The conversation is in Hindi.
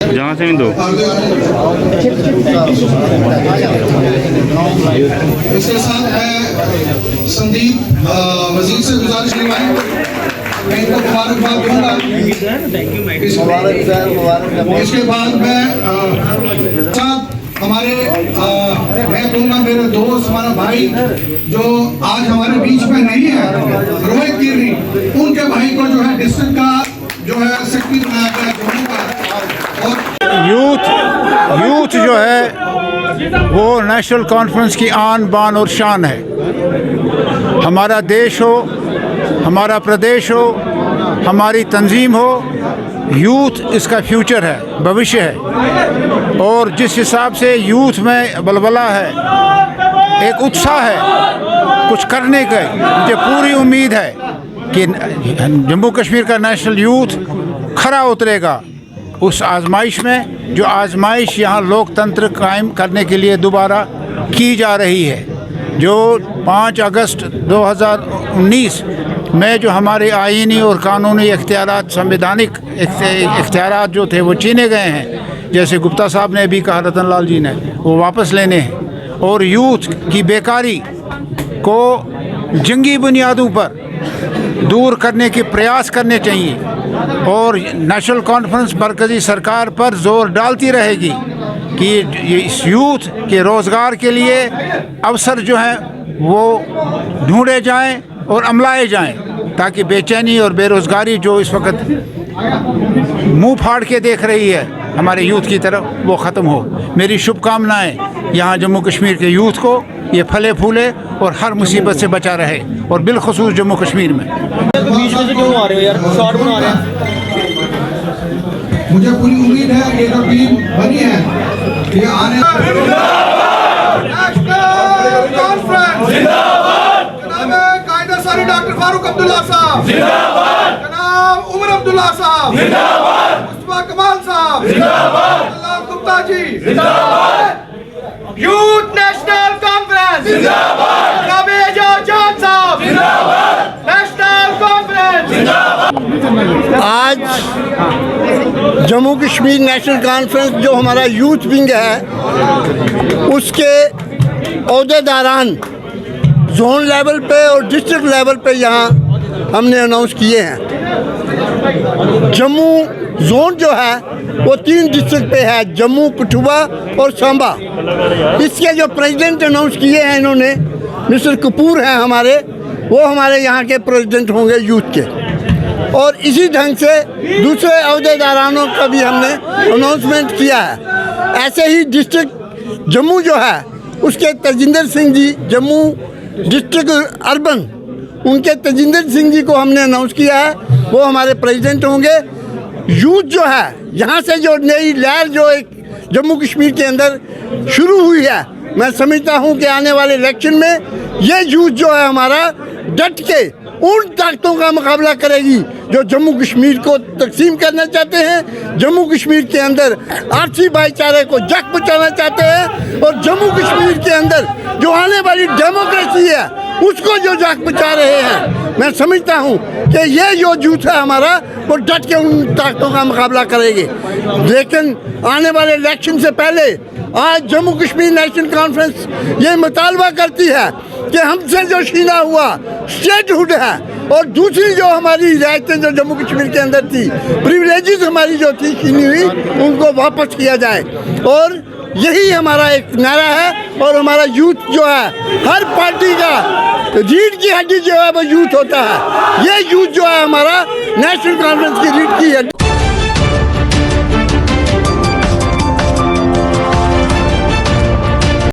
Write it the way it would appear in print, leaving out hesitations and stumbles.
जहाँ से भी दो। इसके साथ मैं संदीप वजीर से गुजारिश करवाएं, मैं इनको मुबारकबाद दूंगा। इसके बाद मैं हमारे मैं कहूँगा मेरे दोस्त, हमारा भाई जो आज हमारे बीच में नहीं है, रोहित गिरी, उनके भाई को जो है डिस्ट्रिक्ट का जो है सेक्रेटरी बनाया गया जम्मू का। और यूथ जो है वो नेशनल कॉन्फ्रेंस की आन बान और शान है। हमारा देश हो, हमारा प्रदेश हो, हमारी तंजीम हो, यूथ इसका फ्यूचर है, भविष्य है। और जिस हिसाब से यूथ में बलबला है, एक उत्साह है कुछ करने का, मुझे पूरी उम्मीद है कि जम्मू कश्मीर का नेशनल यूथ खरा उतरेगा उस आजमाइश में, जो आजमाइश यहाँ लोकतंत्र कायम करने के लिए दोबारा की जा रही है। जो 5 अगस्त 2019 में जो हमारे आईनी और कानूनी इख्तियारात, संवैधानिक इख्तियारात जो थे वो छीने गए हैं, जैसे गुप्ता साहब ने भी कहा, रतन लाल जी ने, वो वापस लेने हैं। और यूथ की बेकारी को जंगी बुनियादों पर दूर करने के प्रयास करने चाहिए। और नेशनल कॉन्फ्रेंस मरकज़ी सरकार पर जोर डालती रहेगी कि इस यूथ के रोज़गार के लिए अवसर जो हैं वो ढूंढे जाएं और अमलाए जाएं, ताकि बेचैनी और बेरोज़गारी जो इस वक्त मुंह फाड़ के देख रही है हमारे यूथ की तरफ, वो ख़त्म हो। मेरी शुभकामनाएं यहाँ जम्मू कश्मीर के यूथ को, ये फले फूले और हर मुसीबत से बचा रहे, और बिलखुसूस जम्मू कश्मीर में। बीच में से क्यों आ रहे हो यार, शॉर्ट बना रहे हैं? मुझे पूरी उम्मीद है कि जो टीम बनी है ये आने डॉक्टर फारूक अब्दुल्ला साहब जिंदाबाद, जनाब उमर अब्दुल्ला साहब जिंदाबाद, मुस्तफा कमाल साहब जिंदाबाद, अल्लाह गुप्ता जी जिंदाबाद, यूथ नेशनल कॉन्फ्रेंस जिंदाबाद, जनाब एजाज जान साहब जिंदाबाद, नेशनल कॉन्फ्रेंस जिंदाबाद। आज जम्मू कश्मीर नेशनल कॉन्फ्रेंस जो हमारा यूथ विंग है, उसके ओहदेदारान जोन लेवल पे और डिस्ट्रिक्ट लेवल पे यहाँ हमने अनाउंस किए हैं। जम्मू जोन जो है वो 3 डिस्ट्रिक्ट पे है, जम्मू, कठुआ और सांबा। इसके जो प्रेसिडेंट अनाउंस किए हैं इन्होंने, मिस्टर कपूर हैं हमारे, वो हमारे यहाँ के प्रेसिडेंट होंगे यूथ के। और इसी ढंग से दूसरे अहदेदारानों का भी हमने अनाउंसमेंट किया है। ऐसे ही डिस्ट्रिक्ट जम्मू जो है उसके तजिंदर सिंह जी, जम्मू डिस्ट्रिक्ट अर्बन, उनके तजिंदर सिंह जी को हमने अनाउंस किया है, वो हमारे प्रेसिडेंट होंगे। यूथ जो है यहाँ से जो नई लहर जो एक जम्मू कश्मीर के अंदर शुरू हुई है, मैं समझता हूँ कि आने वाले इलेक्शन में ये यूथ जो है हमारा डट के उन ताकतों का मुकाबला करेगी जो जम्मू कश्मीर को तकसीम करना चाहते हैं, जम्मू कश्मीर के अंदर आपसी भाईचारे को जग पहुँचाना चाहते हैं, और जम्मू कश्मीर के अंदर जो आने वाली डेमोक्रेसी है उसको जो जग पहुँचा रहे हैं। मैं समझता हूँ कि ये जो यूथ है हमारा वो डट के उन ताकतों का मुकाबला करेगी। लेकिन आने वाले इलेक्शन से पहले आज जम्मू कश्मीर नेशनल कॉन्फ्रेंस ये मुतालबा करती है कि हमसे जो छीना हुआ स्टेटहुड है और दूसरी जो हमारी रियायतें जो जम्मू कश्मीर के अंदर थी, प्रिविलेजेस हमारी जो थी छीनी हुई, उनको वापस किया जाए। और यही हमारा एक नारा है। और हमारा यूथ जो है, हर पार्टी का रीढ़ की हड्डी जो है वो यूथ होता है। ये यूथ जो है हमारा नेशनल कॉन्फ्रेंस की रीढ़ की हड्डी।